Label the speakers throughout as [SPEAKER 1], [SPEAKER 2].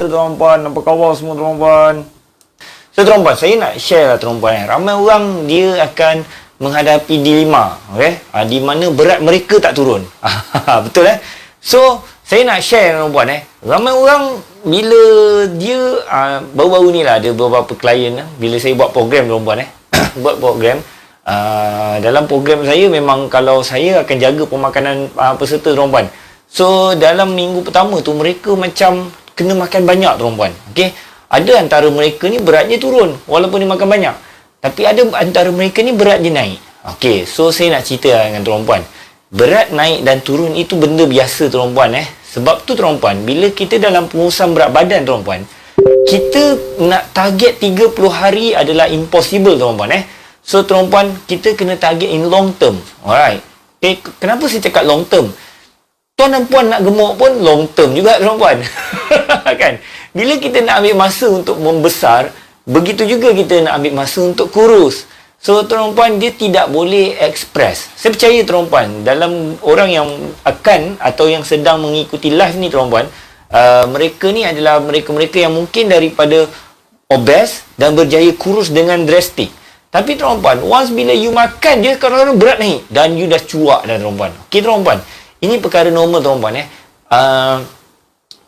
[SPEAKER 1] tuan-puan, apa khabar semua tuan-puan? So tuan-puan, saya nak share lah tuan-puan. Ramai orang dia akan menghadapi dilema, di mana berat mereka tak turun. Betul So saya nak share tuan-puan. Ramai orang bila dia baru-baru ni lah ada beberapa klien bila saya buat program tuan-puan. Buat program. Dalam program saya memang kalau saya akan jaga pemakanan peserta tuan-puan. So dalam minggu pertama tu mereka macam kena makan banyak tuan-puan. Ada antara mereka ni beratnya turun walaupun dia makan banyak. Tapi ada antara mereka ni berat dia naik. So saya nak cerita dengan tuan-puan. Berat naik dan turun itu benda biasa tuan-puan. Sebab tu tuan-puan, bila kita dalam pengurusan berat badan tuan-puan, kita nak target 30 hari adalah impossible tuan-puan. So tuan-puan, kita kena target in long term. Alright. Kenapa saya cakap long term? Tuan dan puan nak gemuk pun long term juga tuan-puan. Kan? Bila kita nak ambil masa untuk membesar, begitu juga kita nak ambil masa untuk kurus. So tuan-puan, dia tidak boleh express. Saya percaya tuan-puan, dalam orang yang akan atau yang sedang mengikuti live ni tuan-puan, mereka ni adalah mereka-mereka yang mungkin daripada obes dan berjaya kurus dengan drastik. Tapi tuan-puan, once bila you makan je, kadang-kadang berat naik dan you dah cuak dah tuan-puan. Tuan-puan, ini perkara normal tuan-puan.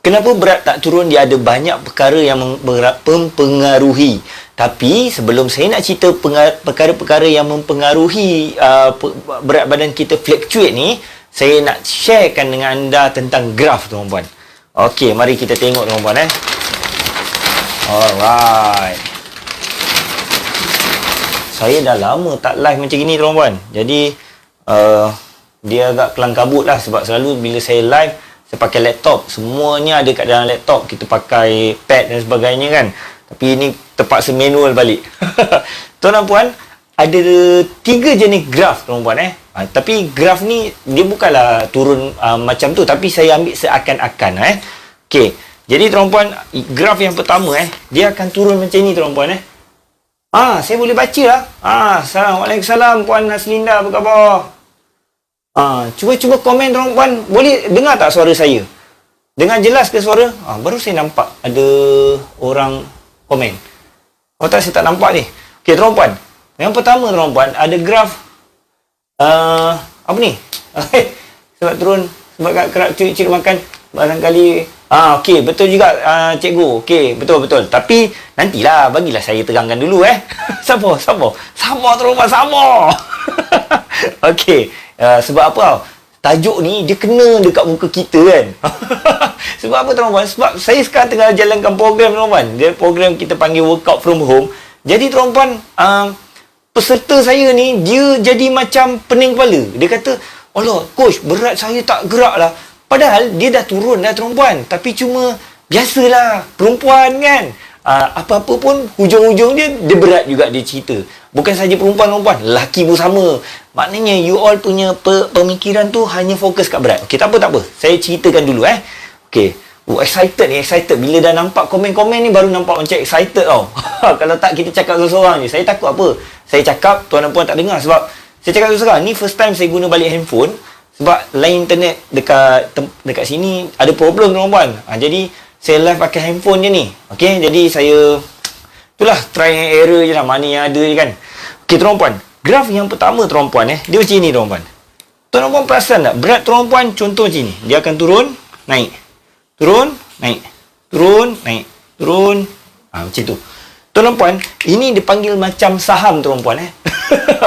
[SPEAKER 1] Kenapa berat tak turun? Dia ada banyak perkara yang mempengaruhi. Tapi sebelum saya nak cerita perkara-perkara yang mempengaruhi berat badan kita fluctuate ni, saya nak sharekan dengan anda tentang graf tuan-puan. Okey, mari kita tengok tuan-puan. Alright. Saya dah lama tak live macam gini tuan-puan. Jadi dia agak kelang kabut lah sebab selalu bila saya live saya pakai laptop. Semuanya ada kat dalam laptop. Kita pakai pad dan sebagainya kan. Tapi ini terpaksa manual balik. Tuan dan puan, ada 3 jenis graf tuan-puan. Tapi graf ni dia bukanlah turun macam tu, tapi saya ambil seakan-akan. Okey. Jadi tuan-puan, graf yang pertama dia akan turun macam ni tuan-puan. Saya boleh baca lah. Assalamualaikum Puan Naslinda, apa khabar? Cuba komen tuan-puan. Boleh dengar tak suara saya? Dengar jelas ke suara? Baru saya nampak ada orang komen. Tak, saya tak nampak ni. Okey tuan-puan. Yang pertama tuan-puan, ada graf apa ni? Sebab turun, sebab kerap curi-curi makan barangkali. Okey, betul juga cikgu. Okey, betul. Tapi nantilah, bagilah saya terangkan dulu Sabar tuan-puan, sabar. Okey, sebab apa? Tajuk ni dia kena dekat muka kita kan. Sebab apa tuan-puan? Sebab saya sekarang tengah jalankan program tuan-puan. Dia program kita panggil workout from home. Jadi tuan-puan, peserta saya ni dia jadi macam pening kepala. Dia kata, "Allah, coach, berat saya tak gerak lah." Padahal dia dah turun dah tuan-puan. Tapi cuma biasalah perempuan kan. Apa-apa pun hujung-hujung dia berat juga dia cerita. Bukan saja perempuan, lelaki pun sama. Maknanya you all punya pemikiran tu hanya fokus kat berat. Okey, tak apa. Saya ceritakan dulu Okey. Excited. Bila dah nampak komen-komen ni baru nampak macam excited tau. Kalau tak kita cakap seorang-seorang je. Saya takut apa? Saya cakap tuan dan puan tak dengar sebab saya cakap seorang. Ni first time saya guna balik handphone sebab line internet dekat sini ada problem tuan-puan. Jadi saya live pakai handphone je ni. Okey, jadi saya itulah try and error je lah, mana yang ada je kan. Okey tuan-puan, graf yang pertama tuan-puan dia macam ni tuan-puan. Tuan-puan perasan tak? Berat tuan-puan contoh macam ni. Dia akan turun, naik. Turun, naik. Turun, naik. Turun. Macam tu. Tuan-puan, ini dipanggil macam saham tuan-puan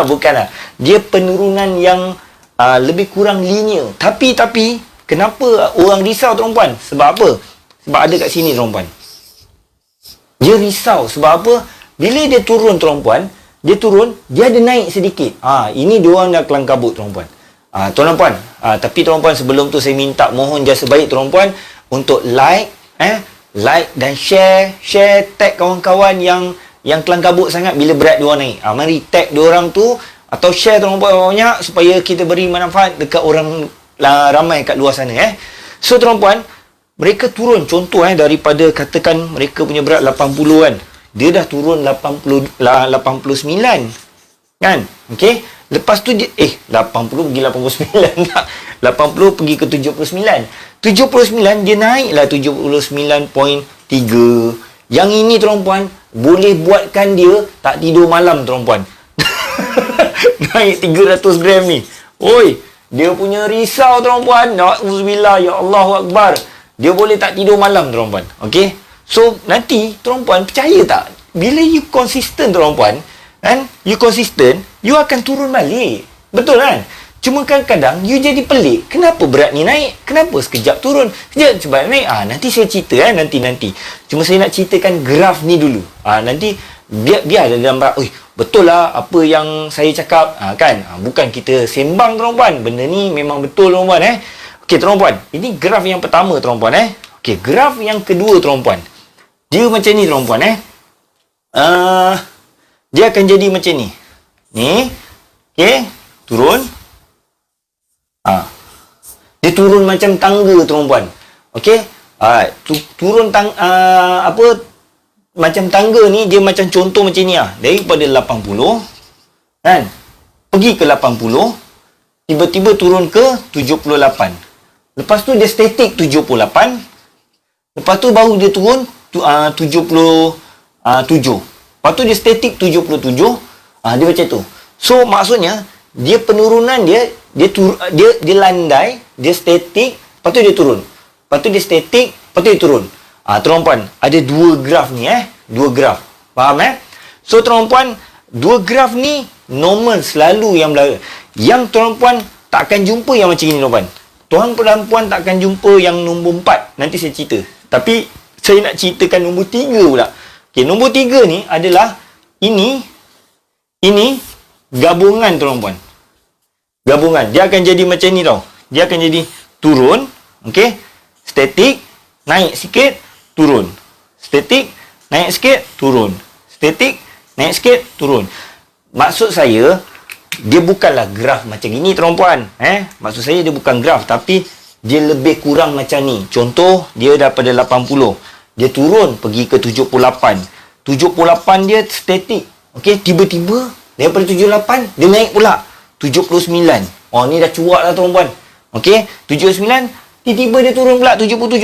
[SPEAKER 1] Bukanlah. Dia penurunan yang lebih kurang linear. Tapi kenapa orang risau tuan-puan? Sebab apa? Sebab ada kat sini tuan-puan. Dia risau sebab apa? Bila dia turun tuan-puan, dia ada naik sedikit. Ini diorang dah kelang kabut tuan-puan. Tuan-puan, tapi tuan-puan sebelum tu saya minta mohon jasa baik tuan-puan untuk like dan share tag kawan-kawan yang kelang kabut sangat bila berat diorang naik. Mari tag diorang tu atau share tuan-puan banyak supaya kita beri manfaat dekat orang ramai kat luar sana So tuan-puan, mereka turun contoh daripada katakan mereka punya berat 80 kan. Dia dah turun 89 kan. Okey. Lepas tu dia 80 pergi 89 tak. 80 pergi ke 79. 79 dia naiklah 79.3. Yang ini tuan-puan boleh buatkan dia tak tidur malam tuan-puan. Naik 300 gram ni. Oi, dia punya risau tuan-puan. Na'udzubillah, ya Allahu Akbar. Dia boleh tak tidur malam tuan-puan. Okey. So nanti tuan-puan percaya tak? Bila you konsisten tuan-puan, kan? You konsisten, you akan turun balik. Betul kan? Cuma kadang-kadang you jadi pelik. Kenapa berat ni naik? Kenapa sekejap turun? Sekejap sebab naik. Nanti saya cerita nanti. Cuma saya nak ceritakan graf ni dulu. Nanti biar ada gambar. Betul lah apa yang saya cakap. Kan? Bukan kita sembang tuan-puan. Benda ni memang betul tuan-puan. Okey tuan-puan. Ini graf yang pertama tuan-puan. Okey, graf yang kedua tuan-puan. Dia macam ni tuan-puan. Dia akan jadi macam ni. Ni. Okey, turun. Dia turun macam tangga tuan-puan. Okey? Turun macam tangga ni dia macam contoh macam ni daripada 80 kan? Pergi ke 80, tiba-tiba turun ke 78. Lepas tu dia statik 78. Lepas tu baru dia turun 77. Lepas tu dia statik 77. Dia macam tu. So maksudnya dia penurunan dia landai, dia statik, lepas tu dia turun. Lepas tu dia statik, lepas tu dia turun. Tuan-puan, ada dua graf ni dua graf. Faham So tuan-puan, dua graf ni normal selalu yang berlaku. Yang tuan-puan takkan jumpa yang macam ni tuan-puan. Tuan-puan takkan jumpa yang nombor 4. Nanti saya cerita. Tapi saya nak ceritakan nombor 3 pula. Okey, nombor 3 ni adalah ini gabungan tuan-puan. Gabungan. Dia akan jadi macam ni tau. Dia akan jadi turun. Okey. Statik. Naik sikit. Turun. Statik. Naik sikit. Turun. Statik. Naik sikit. Turun. Maksud saya, dia bukanlah graf macam ini tuan-puan. Maksud saya dia bukan graf. Tapi dia lebih kurang macam ni. Contoh, dia daripada 80. Dia turun pergi ke 78. 78 dia statik. Okey. Tiba-tiba daripada 78, dia naik pula. 79. Ni dah cuak lah tuan-puan. Okey, 79, tiba-tiba dia turun pula 77.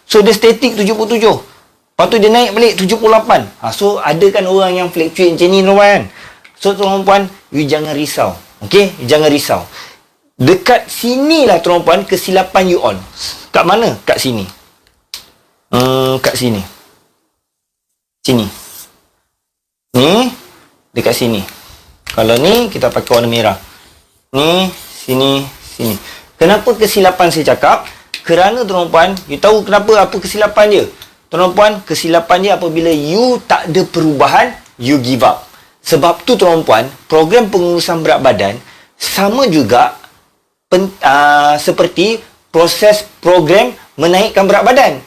[SPEAKER 1] So dia statik 77. Lepas tu dia naik balik 78. So ada kan orang yang fluctuate macam ni tuan-puan. So tuan-puan, you jangan risau. Okey, jangan risau. Dekat sinilah tuan-puan kesilapan you all. Kat mana? Kat sini. Kat sini. Sini. Ni dekat sini. Kalau ni, kita pakai warna merah. Ni, sini, sini. Kenapa kesilapan saya cakap? Kerana tuan-puan, you tahu kenapa apa kesilapan dia? Tuan-puan, kesilapan dia apabila you tak ada perubahan, you give up. Sebab tu tuan-puan, program pengurusan berat badan sama juga seperti proses program menaikkan berat badan.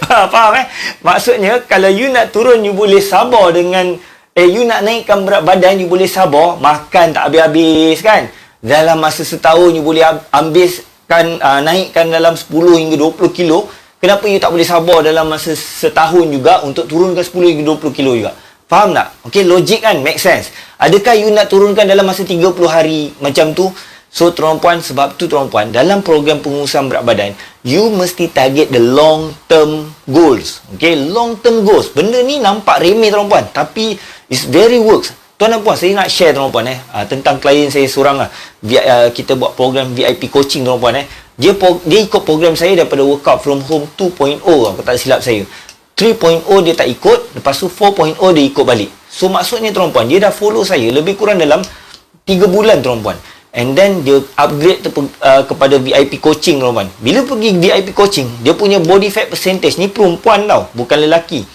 [SPEAKER 1] Faham Maksudnya, kalau you nak turun, you boleh sabar dengan you nak naikkan berat badan, you boleh sabar, makan tak habis-habis kan. Dalam masa setahun, you boleh naikkan dalam 10 hingga 20 kilo. Kenapa you tak boleh sabar dalam masa setahun juga untuk turunkan 10 hingga 20 kilo juga? Faham tak? Okey, logik kan? Make sense. Adakah you nak turunkan dalam masa 30 hari macam tu? So, tuan-puan, sebab tu tuan-puan, dalam program pengurusan berat badan, you mesti target the long term goals. Okay, long term goals. Benda ni nampak remeh tuan-puan, tapi it's very works. Tuan dan puan, saya nak share tuan-puan tentang klien saya seorang lah. Kita buat program VIP coaching tuan-puan Dia ikut program saya daripada Workout From Home 2.0 kalau tak silap saya. 3.0 dia tak ikut, lepas tu 4.0 dia ikut balik. So maksudnya tuan-puan, dia dah follow saya lebih kurang dalam 3 bulan tuan-puan. And then dia upgrade kepada VIP coaching tuan-puan. Bila pergi VIP coaching, dia punya body fat percentage ni perempuan tau, bukan lelaki.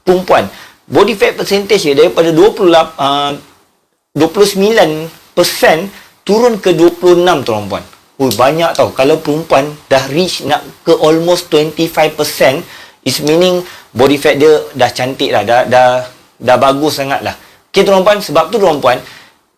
[SPEAKER 1] Perempuan. Body fat percentage dia daripada 29% turun ke 26 tuan-puan. Banyak tau. Kalau perempuan dah reach nak ke almost 25%, is meaning body fat dia dah cantik lah, dah bagus sangat lah. Okay tuan-puan, sebab tu tuan-puan,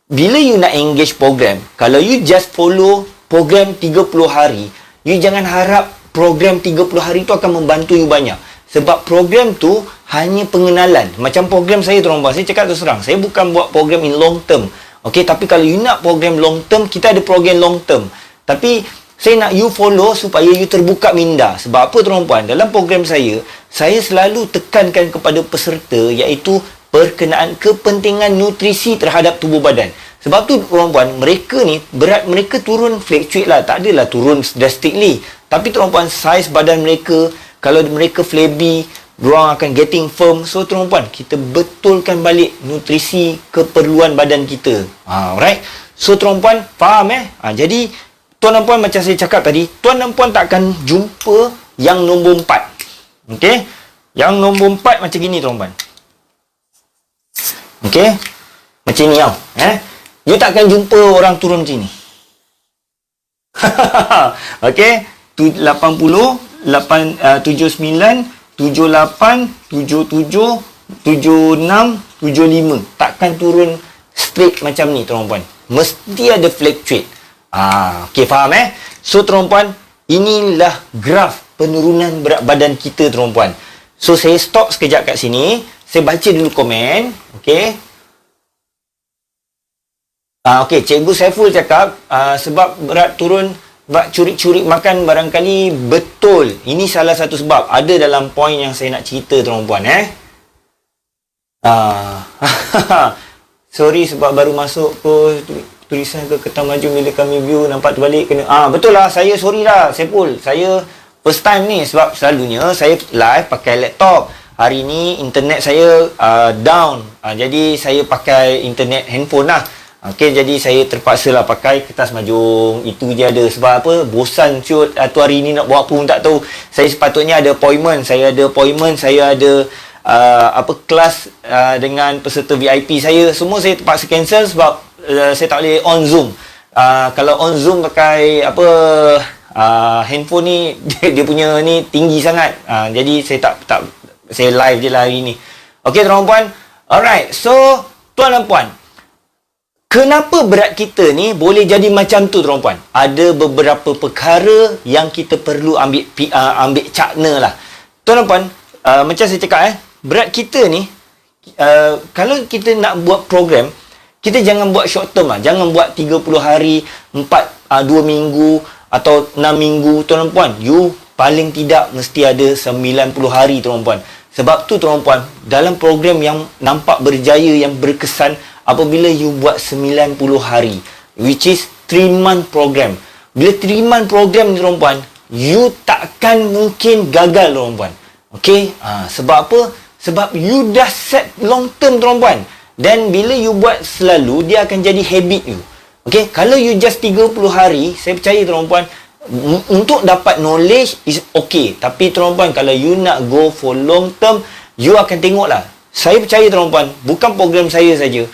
[SPEAKER 1] bila you nak engage program, kalau you just follow program 30 hari, you jangan harap program 30 hari tu akan membantu you banyak. Sebab program tu hanya pengenalan. Macam program saya tuan-puan, saya cakap terus terang, saya bukan buat program in long term. Okay, tapi kalau you nak program long term, kita ada program long term. Tapi saya nak you follow supaya you terbuka minda. Sebab apa tuan-puan? Dalam program saya selalu tekankan kepada peserta iaitu berkenaan kepentingan nutrisi terhadap tubuh badan. Sebab tu tuan-puan, mereka ni berat mereka turun fluctuate lah, tak adalah turun drastically. Tapi tuan-puan, saiz badan mereka, kalau mereka flabby, diorang akan getting firm. So tuan-puan, kita betulkan balik nutrisi keperluan badan kita. Alright. So tuan-puan, faham jadi tuan dan puan, macam saya cakap tadi, tuan dan puan tak akan jumpa yang nombor 4. Okey? Yang nombor 4 macam gini tuan-puan. Okey? Macam ni tau. You tak akan jumpa orang turun macam ni. Okey? 80, 79, 78, 77, 76, 75. Takkan turun straight macam ni tuan-puan. Mesti ada fluctuate. Okey, faham So tuan-puan, inilah graf penurunan berat badan kita tuan-puan. So saya stop sekejap kat sini. Saya baca dulu komen. Okey. Okey, Cikgu Saiful cakap sebab berat turun, sebab curi-curi makan barangkali betul. Ini salah satu sebab. Ada dalam poin yang saya nak cerita tuan-puan Sorry sebab baru masuk tulisan ke Ketam Maju bila kami view nampak terbalik kena. Betul lah, saya sorry lah Saiful. Saya first time ni sebab selalunya saya live pakai laptop. Hari ni internet saya down. Jadi saya pakai internet handphone lah. Okey, jadi saya terpaksa lah pakai kertas majung. Itu je ada. Sebab apa? Bosan cut. Tu hari ni nak buat apa pun tak tahu. Saya sepatutnya ada appointment. Saya ada kelas dengan peserta VIP saya. Semua saya terpaksa cancel sebab saya tak boleh on Zoom. Kalau on Zoom pakai handphone ni dia punya ni tinggi sangat. Jadi saya tak saya live je lah hari ni. Okey tuan-puan. Alright. So tuan dan puan, kenapa berat kita ni boleh jadi macam tu tuan-puan? Ada beberapa perkara yang kita perlu ambil cakna lah. Tuan dan puan, macam saya cakap berat kita ni kalau kita nak buat program, kita jangan buat short term lah. Jangan buat 30 hari, 2 minggu atau 6 minggu tuan dan puan. You paling tidak mesti ada 90 hari tuan dan puan. Sebab tu tuan dan puan, dalam program yang nampak berjaya, yang berkesan, apabila you buat 90 hari, which is 3-month program. Bila 3-month program ni tuan puan, you takkan mungkin gagal tuan puan. Okey? Sebab apa? Sebab you dah set long term tuan puan. Dan bila you buat selalu, dia akan jadi habit you. Okey? Kalau you just 30 hari, saya percaya tuan puan, untuk dapat knowledge is okay. Tapi tuan puan, kalau you nak go for long term, you akan tengoklah. Saya percaya tuan puan, bukan program saya saja.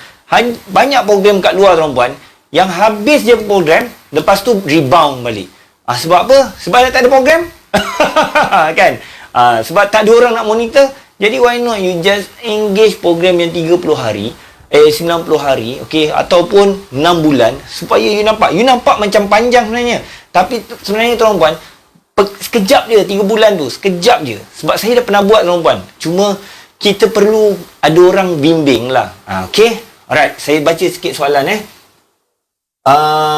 [SPEAKER 1] Banyak program kat luar tuan puan yang habis je program, lepas tu rebound balik. Sebab apa? Sebab dah tak ada program. Kan? Sebab tak ada orang nak monitor. Jadi why not you just engage program yang 30 hari, 90 hari, okey, ataupun 6 bulan, supaya you nampak macam panjang sebenarnya. Tapi sebenarnya tuan puan, sekejap je 3 bulan tu, sekejap je. Sebab saya dah pernah buat tuan puan. Cuma kita perlu ada orang bimbing lah. Okey. Alright, saya baca sikit soalan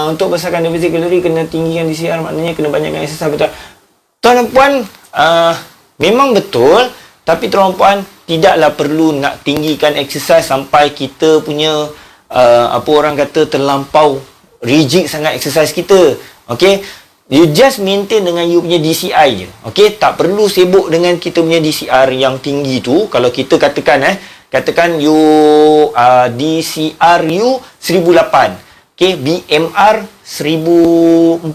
[SPEAKER 1] untuk besarkan defisit kalori kena tinggikan DCR, maknanya kena banyakkan exercise, betul? Tuan dan puan, memang betul, tapi tuan dan puan tidaklah perlu nak tinggikan exercise sampai kita punya apa orang kata terlampau rigid sangat exercise kita. Okey, you just maintain dengan you punya DCI je. Okey, tak perlu sibuk dengan kita punya DCR yang tinggi tu. Kalau kita katakan you DCR you 1008, okey, BMR 1004,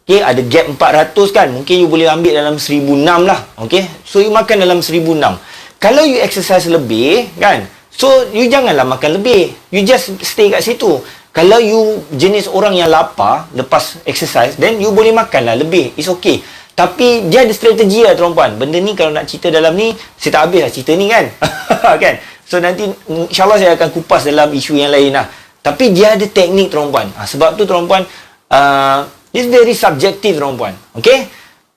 [SPEAKER 1] okey, ada gap 400 kan, mungkin you boleh ambil dalam 1006 lah. Okey, so you makan dalam 1006. Kalau you exercise lebih kan, so you janganlah makan lebih, you just stay kat situ. Kalau you jenis orang yang lapar lepas exercise, then you boleh makanlah lebih, it's okay. Tapi dia ada strategi lah tuan-puan. Benda ni kalau nak cerita dalam ni, saya tak habis lah cerita ni kan. Kan? So nanti insyaAllah saya akan kupas dalam isu yang lain lah. Tapi dia ada teknik tuan-puan. Sebab tu tuan-puan, it's very subjective tuan-puan. Okay?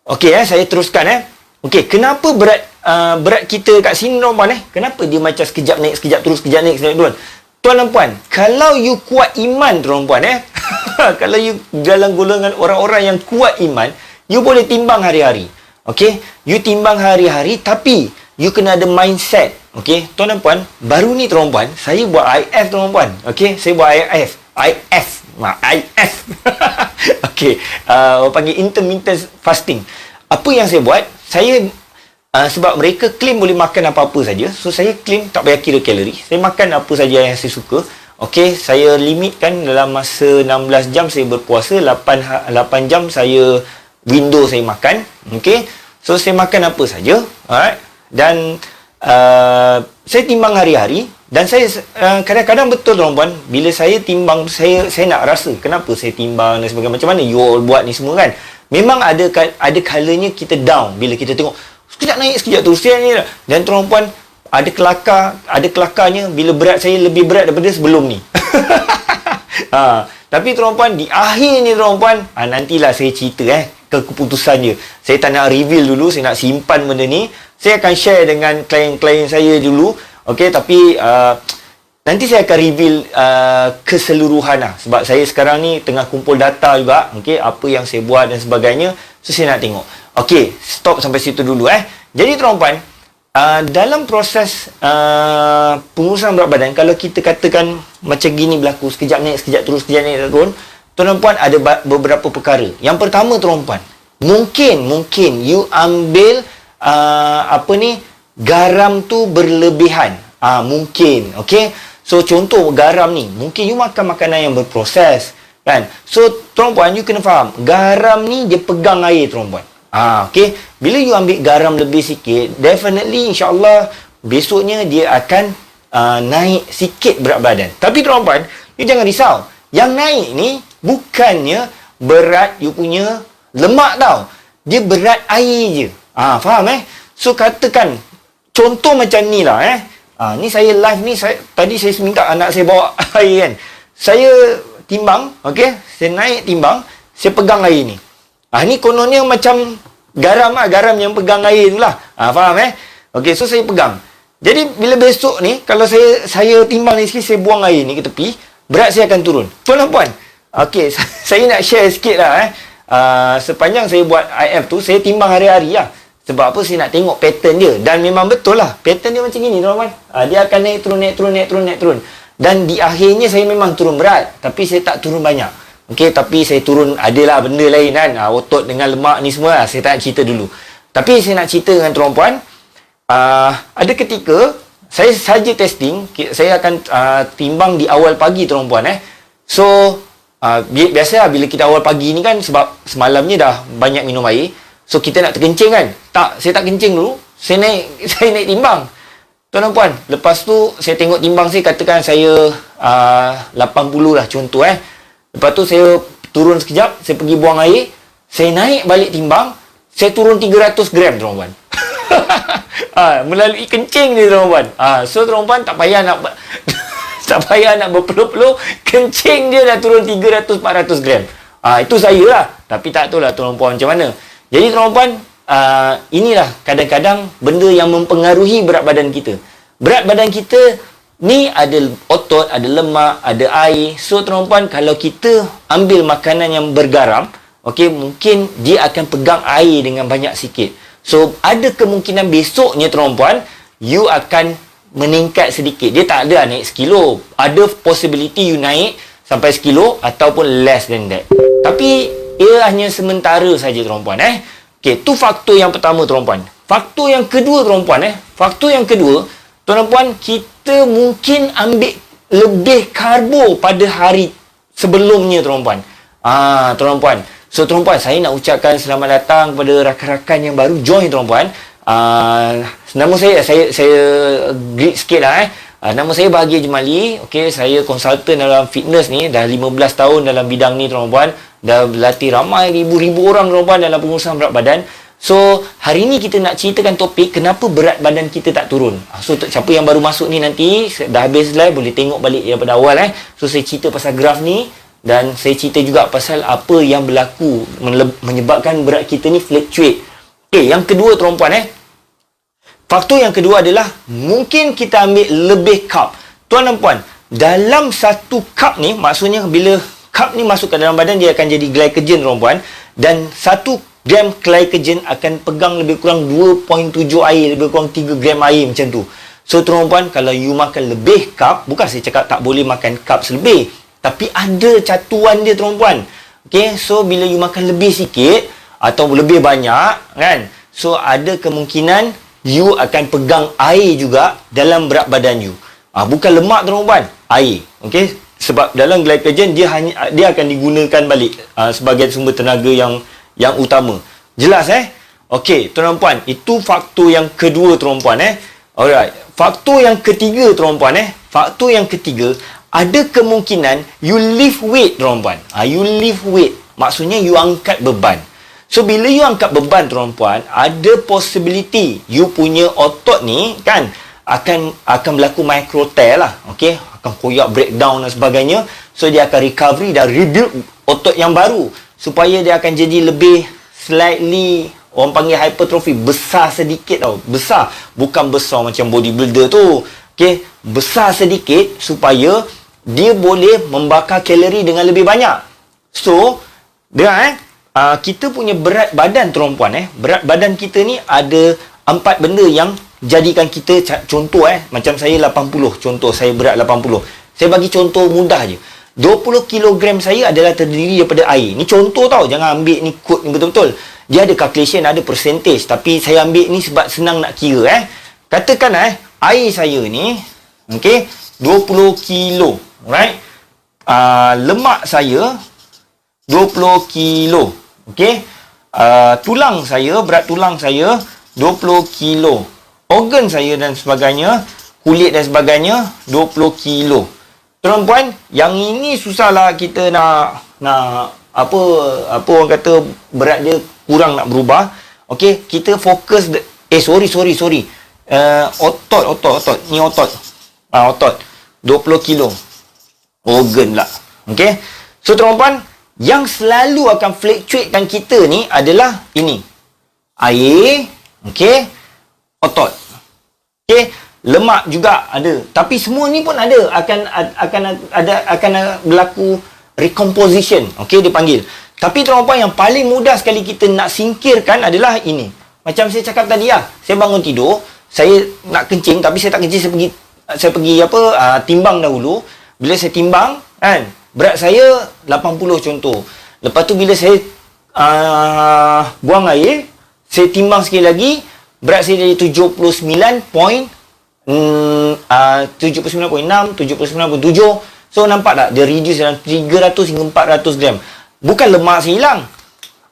[SPEAKER 1] Okay, saya teruskan. Okay, kenapa berat kita kat sini tuan-puan? Kenapa dia macam sekejap naik, sekejap turun, sekejap naik, sekejap turun? Tuan dan puan, kalau you kuat iman tuan-puan Kalau you dalam golongan orang-orang yang kuat iman, you boleh timbang hari-hari. Okey, you timbang hari-hari, tapi you kena ada mindset. Okey, tuan dan puan, baru ni tuan dan puan, saya buat IF tuan dan puan. Okey, saya buat IF. Okey, panggil intermittent fasting. Apa yang saya buat? Saya sebab mereka claim boleh makan apa-apa saja, so saya claim tak payah kira kalori. Saya makan apa saja yang saya suka. Okey, saya limitkan dalam masa 16 jam saya berpuasa, 8 jam saya window saya makan. Okey, so saya makan apa saja, alright. Dan saya timbang hari-hari. Dan saya kadang-kadang betul tuan-tuan, bila saya timbang, saya nak rasa kenapa saya timbang dan sebagainya. Macam mana you all buat ni semua kan. Memang ada kalanya kita down bila kita tengok sekejap naik, sekejap turun, sekejap ni. Dan tuan-tuan, ada kelakarnya bila berat saya lebih berat daripada sebelum ni. Tapi tuan-tuan, di akhir ni tuan-tuan, nantilah saya cerita keputusan dia. Saya tak nak reveal dulu, saya nak simpan benda ni. Saya akan share dengan klien-klien saya dulu. Okey, tapi nanti saya akan reveal keseluruhan lah. Sebab saya sekarang ni tengah kumpul data juga. Okey, apa yang saya buat dan sebagainya. So, saya nak tengok. Okey, stop sampai situ dulu. Jadi, tuan-tuan, dalam proses pengurusan berat badan, kalau kita katakan macam gini berlaku, sekejap naik, sekejap turun, sekejap naik, turun, tuan-tuan puan, ada beberapa perkara. Yang pertama, tuan-tuan puan, mungkin you ambil garam tu berlebihan. Mungkin, okey. So contoh garam ni, mungkin you makan makanan yang berproses, kan? So tuan puan, you kena faham, garam ni dia pegang air tuan puan. Okey. Bila you ambil garam lebih sikit, definitely insya-Allah besoknya dia akan naik sikit berat badan. Tapi tuan puan, you jangan risau. Yang naik ni bukannya berat you punya lemak tau. Dia berat air je. Faham So katakan contoh macam ni lah ni saya live ni, tadi saya minta anak saya bawa air kan. Saya timbang, okey, saya naik timbang, saya pegang air ni. Ni kononnya macam garam garam yang pegang air tu lah. Faham Okey, so saya pegang. Jadi bila besok ni, kalau saya timbang ni sikit, saya buang air ni ke tepi, berat saya akan turun. Tuan dan puan, okey, saya nak share sikit lah sepanjang saya buat IF tu, saya timbang hari-hari lah. Sebab apa? Saya nak tengok pattern dia. Dan memang betul lah, pattern dia macam ni tuan-tuan. Dia akan naik turun, naik turun, naik turun, naik turun. Dan di akhirnya saya memang turun berat, tapi saya tak turun banyak. Okey, tapi saya turun, adalah benda lain kan, otot dengan lemak ni semua lah. Saya tak nak cerita dulu. Tapi saya nak cerita dengan tuan-puan, ada ketika saya saja testing, saya akan timbang di awal pagi tuan-puan So biasa lah bila kita awal pagi ni kan, sebab semalamnya dah banyak minum air, so kita nak terkencing kan. Saya tak kencing dulu, saya naik timbang tuan dan puan. Lepas tu saya tengok timbang saya, katakan saya 80 lah contoh Lepas tu saya turun sekejap, saya pergi buang air, saya naik balik timbang, saya turun 300 gram tuan-tuan. Melalui kencing ni tuan-tuan. So tuan-tuan tak payah nak tak payah nak berpeluh-peluh, kencing dia dah turun 300-400 gram. Itu saya lah. Tapi tak tahu lah tuan-tuan macam mana. Jadi tuan-tuan, inilah kadang-kadang benda yang mempengaruhi berat badan kita. Berat badan kita ni ada otot, ada lemak, ada air. So tuan-tuan, kalau kita ambil makanan yang bergaram, okey, mungkin dia akan pegang air dengan banyak sikit. So ada kemungkinan besoknya tuan-tuan, you akan meningkat sedikit. Dia tak ada naik sekilo. Ada possibility you naik sampai sekilo ataupun less than that. Tapi ia hanya sementara saja tuan-puan Okey, tu faktor yang pertama tuan-puan. Faktor yang kedua tuan-puan faktor yang kedua, tuan-puan, kita mungkin ambil lebih karbo pada hari sebelumnya tuan-puan. Tuan-puan. So tuan-puan, saya nak ucapkan selamat datang kepada rakan-rakan yang baru join tuan-puan. Nama saya greet sikit lah nama saya Bahagia Jemali. Okey, saya konsultan dalam fitness ni, dah 15 tahun dalam bidang ni tuan-puan. Dah berlatih ramai ribu-ribu orang tuan-puan dalam pengurusan berat badan. So hari ni kita nak ceritakan topik kenapa berat badan kita tak turun. So siapa yang baru masuk ni, nanti dah habis live boleh tengok balik daripada awal So saya cerita pasal graf ni, dan saya cerita juga pasal apa yang berlaku menyebabkan berat kita ni fluctuate. Okey, yang kedua tuan-puan faktor yang kedua adalah mungkin kita ambil lebih carb. Tuan dan puan, dalam satu cup ni, maksudnya bila Kap ni masuk ke dalam badan, dia akan jadi glycogen tuan-puan. Dan 1 gram glycogen akan pegang lebih kurang 2.7 air, lebih kurang 3 gram air macam tu. So tuan-puan, kalau you makan lebih kap, bukan saya cakap tak boleh makan kap selebih, tapi ada catuan dia tuan-puan. Okay, so bila you makan lebih sikit atau lebih banyak kan, so ada kemungkinan you akan pegang air juga dalam berat badan you. Bukan lemak tuan-puan, air. Okay, sebab dalam glycogen dia akan digunakan balik sebagai sumber tenaga yang utama. Jelas Okey, tuan-puan, itu faktor yang kedua tuan-puan Alright. Faktor yang ketiga tuan-puan faktor yang ketiga, ada kemungkinan you lift weight tuan-puan. You lift weight, maksudnya you angkat beban. So bila you angkat beban tuan-puan, ada possibility you punya otot ni kan akan berlaku micro tear lah. Okey, akan koyak, breakdown dan sebagainya. So dia akan recovery dan rebuild otot yang baru supaya dia akan jadi lebih slightly, orang panggil hypertrophy, besar sedikit tau. Besar, bukan besar macam bodybuilder tu. Okey, besar sedikit supaya dia boleh membakar kalori dengan lebih banyak. So dia kita punya berat badan tuan-puan berat badan kita ni ada 4 benda yang jadikan kita, contoh macam saya 80, contoh saya berat 80. Saya bagi contoh mudah je. 20 kilogram saya adalah terdiri daripada air. Ni contoh tau, jangan ambil ni kod ni betul-betul. Dia ada calculation, ada percentage, tapi saya ambil ni sebab senang nak kira Katakan air saya ni okey 20 kilo, right? Lemak saya 20 kilo. Okey. Tulang saya, berat tulang saya 20 kilo. Organ saya dan sebagainya, kulit dan sebagainya 20 kilo. Tuan-puan, yang ini susahlah kita nak apa orang kata berat dia kurang nak berubah. Okey, kita fokus sorry. Otot. Ni otot. Otot 20 kilo. Organ lah. Okey. So tuan-puan, yang selalu akan fluctuatekan kita ni adalah ini. Air, okey, otot. Okey, lemak juga ada. Tapi semua ni pun akan berlaku recomposition. Okey, dipanggil. Tapi tuan-puan, yang paling mudah sekali kita nak singkirkan adalah ini. Macam saya cakap tadi saya bangun tidur, saya nak kencing tapi saya tak kencing, saya pergi timbang dahulu. Bila saya timbang kan, berat saya 80 contoh. Lepas tu bila saya buang air, saya timbang sekali lagi, berat saya jadi 79.6, 79.7. So nampak tak? Dia reduce dalam 300 hingga 400 gram. Bukan lemak saya hilang,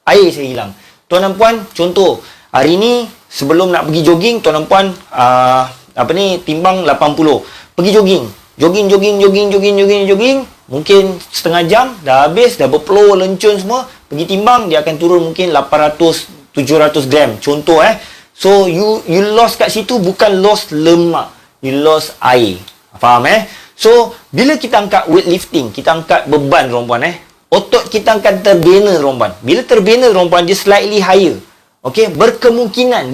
[SPEAKER 1] air saya hilang. Tuan dan puan, contoh, hari ni sebelum nak pergi jogging, tuan dan puan timbang 80. Pergi jogging. Jogging. Mungkin setengah jam dah habis, dah berpeluh, lencun semua. Pergi timbang, dia akan turun mungkin 800-700 gram. Contoh So you lost kat situ bukan lost lemak, you lost air. Faham So bila kita angkat weightlifting, kita angkat beban rompuan otot kita akan terbina rompuan. Bila terbina rompuan, dia slightly higher. Okey, berkemungkinan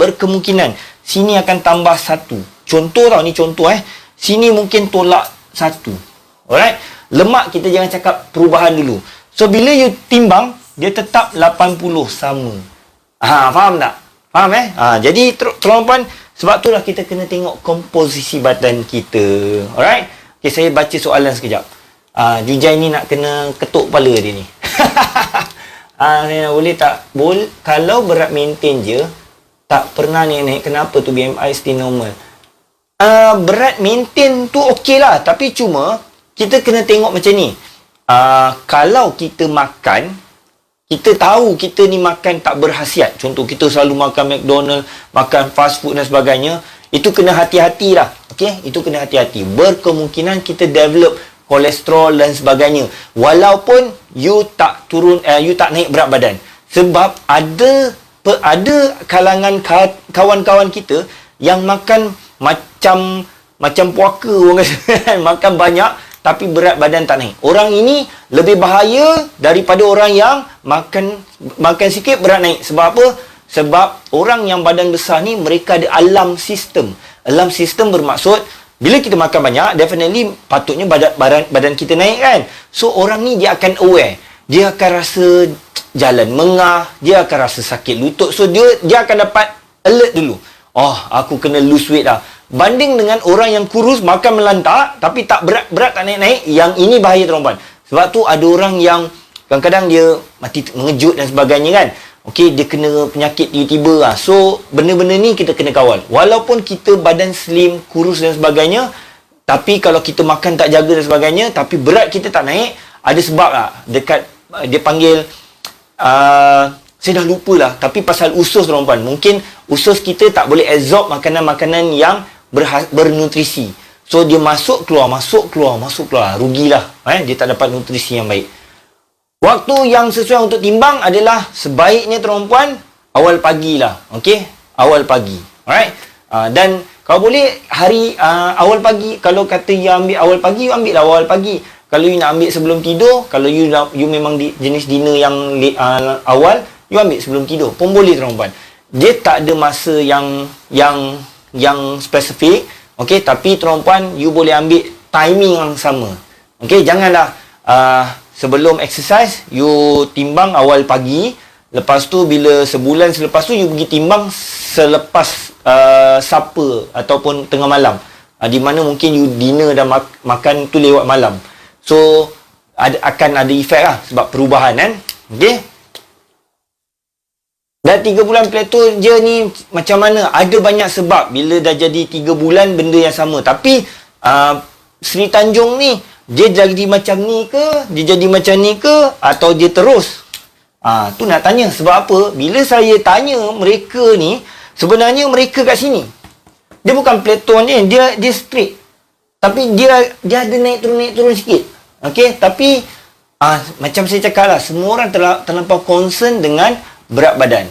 [SPEAKER 1] sini akan tambah 1. Contoh tau, ni contoh sini mungkin tolak 1. Alright. Lemak kita jangan cakap perubahan dulu. So bila you timbang, dia tetap 80 sama. Faham tak? Faham jadi tuan-tuan, sebab itulah kita kena tengok komposisi badan kita. Alright. Okay, saya baca soalan sekejap. Jujai ni nak kena ketuk kepala dia ni. Boleh tak? Boleh. Kalau berat maintain je, tak pernah naik-naik, kenapa tu BMI still normal? Berat maintain tu okey lah. Tapi cuma, kita kena tengok macam ni. Kalau kita makan, kita tahu kita ni makan tak berkhasiat. Contoh, kita selalu makan McDonald, makan fast food dan sebagainya. Itu kena hati-hati lah. Okay? Itu kena hati-hati. Berkemungkinan kita develop kolesterol dan sebagainya. Walaupun you tak turun, you tak naik berat badan. Sebab ada kalangan kawan-kawan kita yang makan macam puaka orang kata. Makan banyak tapi berat badan tak naik. Orang ini lebih bahaya daripada orang yang makan sikit berat naik. Sebab apa? Sebab orang yang badan besar ni, mereka ada alarm sistem. Alarm sistem bermaksud Bila kita makan banyak, definitely patutnya badan kita naik kan. So orang ni dia akan aware. Dia akan rasa jalan mengah, dia akan rasa sakit lutut. So dia akan dapat alert dulu. Oh, aku kena lose weight dah. Banding dengan orang yang kurus, makan melantak tapi tak berat tak naik-naik, yang ini bahaya tuan-puan. Sebab tu ada orang yang kadang-kadang dia mati mengejut dan sebagainya kan. Okey, dia kena penyakit tiba-tiba lah. So, benda-benda ni kita kena kawal. Walaupun kita badan slim, kurus dan sebagainya, tapi kalau kita makan tak jaga dan sebagainya, tapi berat kita tak naik, ada sebab lah. Dekat, dia panggil, saya dah lupa lah. Tapi pasal usus tuan-puan. Mungkin usus kita tak boleh absorb makanan-makanan yang bernutrisi. So, dia masuk keluar. Rugilah. Dia tak dapat nutrisi yang baik. Waktu yang sesuai untuk timbang adalah sebaiknya tuan-puan awal pagi lah. Okey? Awal pagi. Alright? Dan kalau boleh hari awal pagi, kalau kata you ambil awal pagi, you ambil lah awal pagi. Kalau you nak ambil sebelum tidur, kalau you memang jenis dinner yang awal, you ambil sebelum tidur. Pun boleh tuan-puan. Dia tak ada masa yang spesifik. Okey, tapi tuan-puan you boleh ambil timing yang sama. Okey, janganlah sebelum exercise, you timbang awal pagi. Lepas tu, bila sebulan selepas tu, you pergi timbang selepas supper ataupun tengah malam. Di mana mungkin you dinner dan makan tu lewat malam. So, akan ada efek lah sebab perubahan kan. Okay. Dan 3 bulan plateau je ni macam mana? Ada banyak sebab bila dah jadi 3 bulan benda yang sama. Tapi, Sri Tanjung ni, dia jadi macam ni ke? Dia jadi macam ni ke? Atau dia terus? Tu nak tanya. Sebab apa? Bila saya tanya mereka ni, sebenarnya mereka kat sini. Dia bukan plateau ni. Dia straight. Tapi dia ada naik turun sikit. Okey? Tapi, macam saya cakap lah, semua orang terlampau concern dengan berat badan.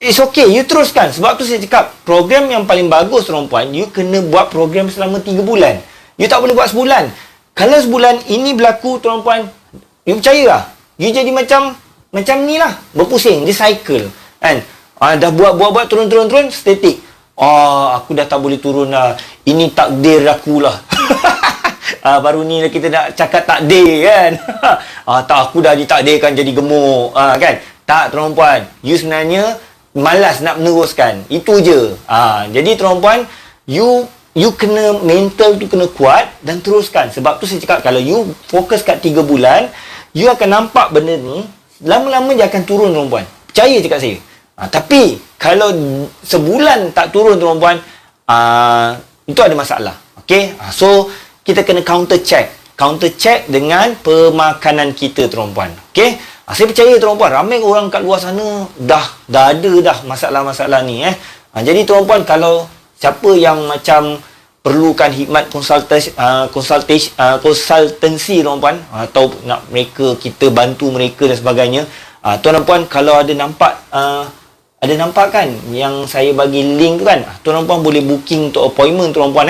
[SPEAKER 1] It's okay. You teruskan. Sebab tu saya cakap, program yang paling bagus tuan-puan, you kena buat program selama 3 bulan. You tak boleh buat sebulan. Kalau sebulan ini berlaku, tuan-puan, you percaya lah. You jadi macam ni lah. Berpusing. Dia cycle. Kan? Dah buat turun, statik. Aku dah tak boleh turun lah. Ini takdir aku lah. Baru ni kita nak cakap takdir kan. Tak, aku dah ditakdirkan jadi gemuk. Kan? Tak, tuan-puan. You sebenarnya malas nak meneruskan. Itu je. Jadi, tuan-puan, you kena mental tu kena kuat dan teruskan. Sebab tu saya cakap kalau you fokus kat 3 bulan, you akan nampak benda ni lama-lama dia akan turun tuan-puan. Percaya cakap saya. Tapi kalau sebulan tak turun tuan-puan, itu ada masalah. Okey? So kita kena counter check dengan pemakanan kita tuan-puan. Okey? Saya percaya tuan-puan, ramai orang kat luar sana dah ada masalah-masalah ni Jadi tuan-puan, kalau siapa yang macam perlukan khidmat konsultansi tuan-puan, atau nak kita bantu mereka dan sebagainya, tuan-puan kalau ada nampak kan yang saya bagi link tu kan, tuan-puan boleh booking untuk appointment tuan-puan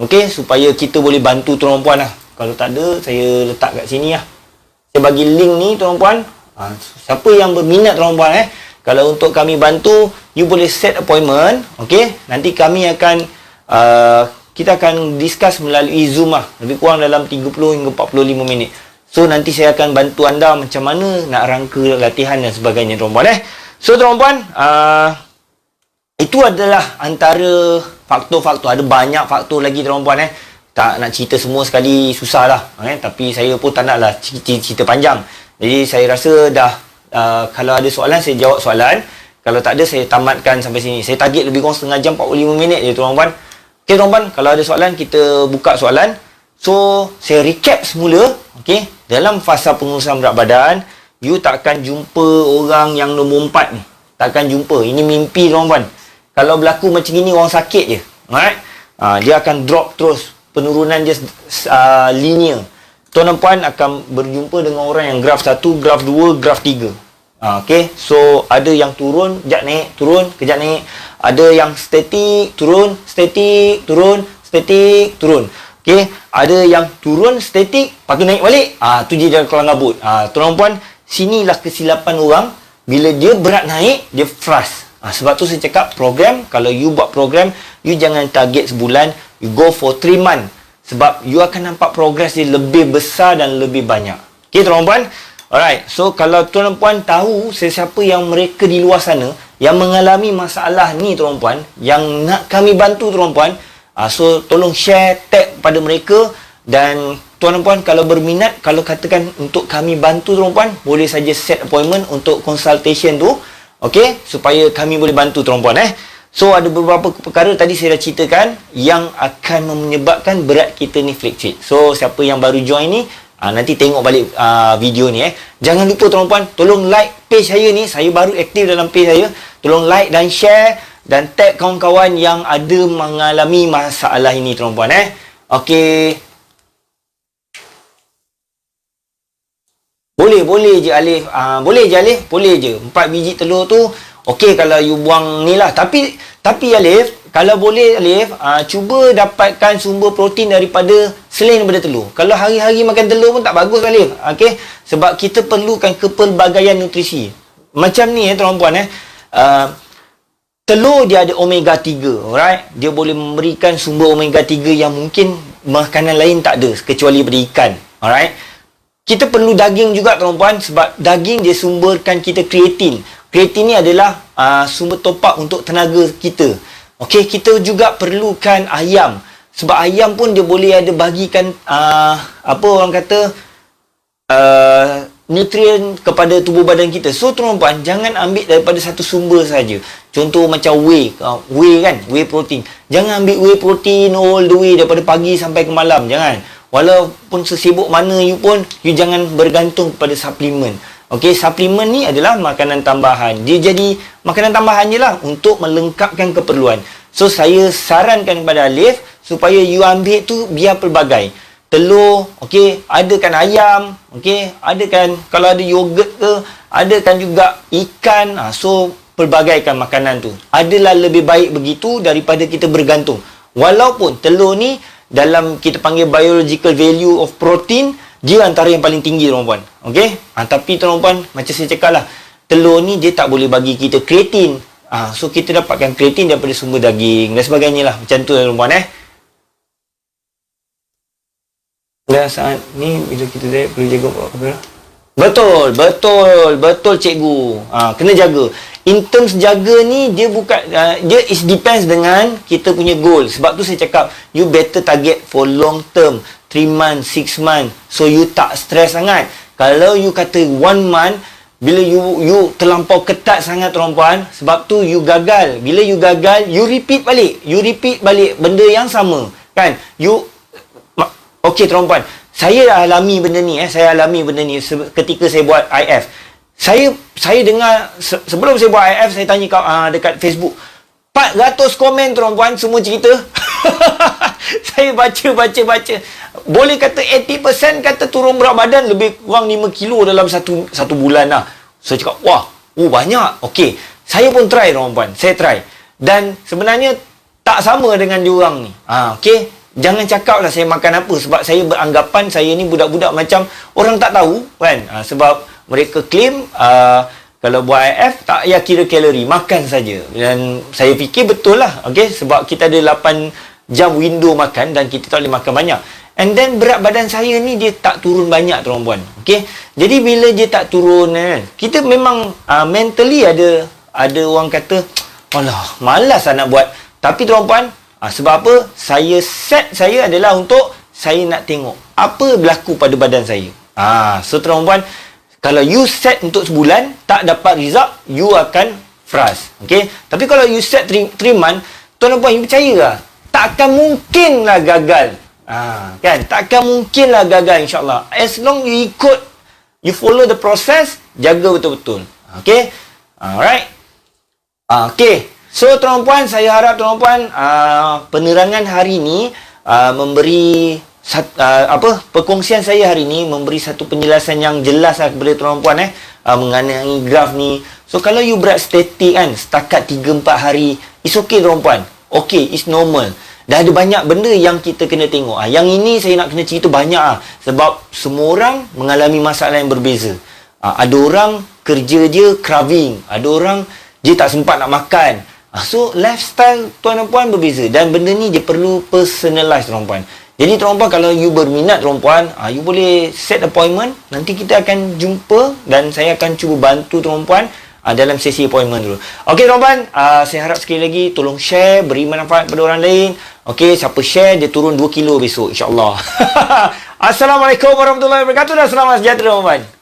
[SPEAKER 1] okey, supaya kita boleh bantu tuan-puan lah. Kalau tak ada, saya letak kat sini lah. Saya bagi link ni tuan-puan, siapa yang berminat tuan-puan kalau untuk kami bantu, you boleh set appointment. Okey, nanti kami akan kita akan discuss melalui Zoom lah. Lebih kurang dalam 30 hingga 45 minit. So nanti saya akan bantu anda macam mana nak rangka latihan dan sebagainya tuan-puan So tuan-puan, itu adalah antara faktor-faktor. Ada banyak faktor lagi tuan-puan Tak nak cerita semua sekali, susah lah tapi saya pun tak naklah cerita panjang. Jadi saya rasa dah kalau ada soalan, saya jawab soalan. Kalau tak ada, saya tamatkan sampai sini. Saya target lebih kurang setengah jam, 45 minit je tuan-puan. Okey tuan-puan, kalau ada soalan, kita buka soalan. So, saya recap semula. Okey, dalam fasa pengurusan berat badan, you takkan jumpa orang yang nombor 4 ni. Takkan jumpa. Ini mimpi tuan-puan. Kalau berlaku macam ni, orang sakit je. Alright? Dia akan drop terus. Penurunan dia linear. Tuan-puan akan berjumpa dengan orang yang graf 1, graf 2, graf 3. Okey, so ada yang turun, kejap naik, turun, kejap naik. Ada yang statik, turun, statik, turun, statik, turun. Okey, ada yang turun, statik, lepas tu naik balik. Tu je dia kelang kabut. Tuan-puan, sinilah kesilapan orang. Bila dia berat naik, dia thrust. Sebab tu saya cakap program, kalau you buat program, you jangan target sebulan, you go for 3 months. Sebab you akan nampak progress dia lebih besar dan lebih banyak. Okay, tuan-puan? Alright, so kalau tuan-puan tahu sesiapa yang mereka di luar sana yang mengalami masalah ni tuan-puan, yang nak kami bantu tuan-puan, so tolong share, tag pada mereka. Dan tuan-puan kalau berminat, kalau katakan untuk kami bantu tuan-puan, boleh saja set appointment untuk consultation tu. Okay, supaya kami boleh bantu tuan-puan. So ada beberapa perkara tadi saya dah ceritakan yang akan menyebabkan berat kita ni fluctuate. So siapa yang baru join ni, nanti tengok balik video ni. Jangan lupa tuan-puan, tolong like page saya ni. Saya baru aktif dalam page saya. Tolong like dan share dan tag kawan-kawan yang ada mengalami masalah ini tuan-puan. Okey. Boleh je Alif. Boleh je Alif, boleh je. 4 biji telur tu okey kalau you buang ni lah. Tapi Alif, kalau boleh Alif, cuba dapatkan sumber protein daripada selain daripada telur. Kalau hari-hari makan telur pun tak bagus Alif. Okey, sebab kita perlukan kepelbagaian nutrisi. Macam ni tuan-puan telur dia ada omega 3, alright? Dia boleh memberikan sumber omega 3 yang mungkin makanan lain tak ada kecuali daripada ikan, alright? Kita perlu daging juga tuan-puan, sebab daging dia sumberkan kita kreatin. Kreatin ni adalah sumber top up untuk tenaga kita. Okey, kita juga perlukan ayam. Sebab ayam pun dia boleh ada bagikan apa orang kata nutrien kepada tubuh badan kita. So tuan-puan, jangan ambil daripada satu sumber saja. Contoh macam whey kan, whey protein. Jangan ambil whey protein all the way daripada pagi sampai ke malam, jangan. Walaupun sesibuk mana you pun, you jangan bergantung pada suplemen. Okey, suplemen ni adalah makanan tambahan. Dia jadi makanan tambahan je lah untuk melengkapkan keperluan. So saya sarankan kepada Alif supaya you ambil tu biar pelbagai. Telur, okey, adakan ayam, okey, adakan kalau ada yogurt ke, adakan juga ikan. So pelbagaikan makanan tu. Adalah lebih baik begitu daripada kita bergantung. Walaupun telur ni dalam kita panggil biological value of protein, dia antara yang paling tinggi tuan-puan. Okey? Tapi tuan-puan, macam saya cakap lah, telur ni dia tak boleh bagi kita kreatin. So kita dapatkan kreatin daripada sumber daging dan sebagainya lah. Macam tu tuan-puan Dan saat ni bila kita diet perlu jaga apa? Betul cikgu. Kena jaga. In terms jaga ni dia bukan dia is depends dengan kita punya goal. Sebab tu saya cakap you better target for long term, 3 months, 6 months. So you tak stress sangat. Kalau you kata 1 month, bila you terlampau ketat sangat tuan-puan, sebab tu you gagal. Bila you gagal, you repeat balik benda yang sama, kan? Okey tuan-puan, saya alami benda ni ketika saya buat IF. Saya dengar sebelum saya buat IF, saya tanya dekat Facebook. 400 komen tuan-puan semua cerita. Saya baca. Boleh kata 80% kata turun berat badan lebih kurang 5 kilo dalam satu bulan lah. Saya cakap, wah, banyak. Okey, saya pun try tuan-puan. Saya try. Dan sebenarnya tak sama dengan diorang ni. Okey, jangan cakap lah saya makan apa, sebab saya beranggapan saya ni budak-budak macam orang tak tahu, kan? Sebab mereka claim kalau buat IF tak payah kira kalori, makan saja. Dan saya fikir betul lah, okey, sebab kita ada 8 jam window makan dan kita tak boleh makan banyak. And then berat badan saya ni dia tak turun banyak tuan-puan. Okey. Jadi bila dia tak turun kan, kita memang mentally ada orang kata, alah, malas nak buat. Tapi tuan-puan, sebab apa? Set saya adalah untuk saya nak tengok apa berlaku pada badan saya. So tuan-puan, kalau you set untuk sebulan tak dapat result, you akan frust. Okey. Tapi kalau you set 3 month, tuan-puan, you percaya tak? Takkan mungkinlah gagal. Kan? Takkan mungkinlah gagal, insyaAllah. As long you follow the process, jaga betul-betul. Okay? Alright? Okay. So, tuan-puan, saya harap tuan-puan penerangan hari ni memberi perkongsian saya hari ni memberi satu penjelasan yang jelas kepada tuan-puan mengenai graf ni. So, kalau you berat statik kan, setakat 3-4 hari, it's okay tuan-puan. Okay, it's normal. Dah ada banyak benda yang kita kena tengok. Yang ini saya nak kena cerita banyak sebab semua orang mengalami masalah yang berbeza. Ada orang kerja dia craving, ada orang dia tak sempat nak makan. So, lifestyle tuan dan puan berbeza. Dan benda ni dia perlu personalize tuan dan puan. Jadi tuan dan puan, kalau you berminat tuan dan puan, you boleh set appointment. Nanti kita akan jumpa dan saya akan cuba bantu tuan dan puan dalam sesi appointment dulu. Okey tuan dan puan, saya harap sekali lagi tolong share, beri manfaat pada orang lain. Okey, siapa share dia turun 2 kilo besok insya-Allah. Assalamualaikum warahmatullahi wabarakatuh dan selamat sejahtera tuan dan puan.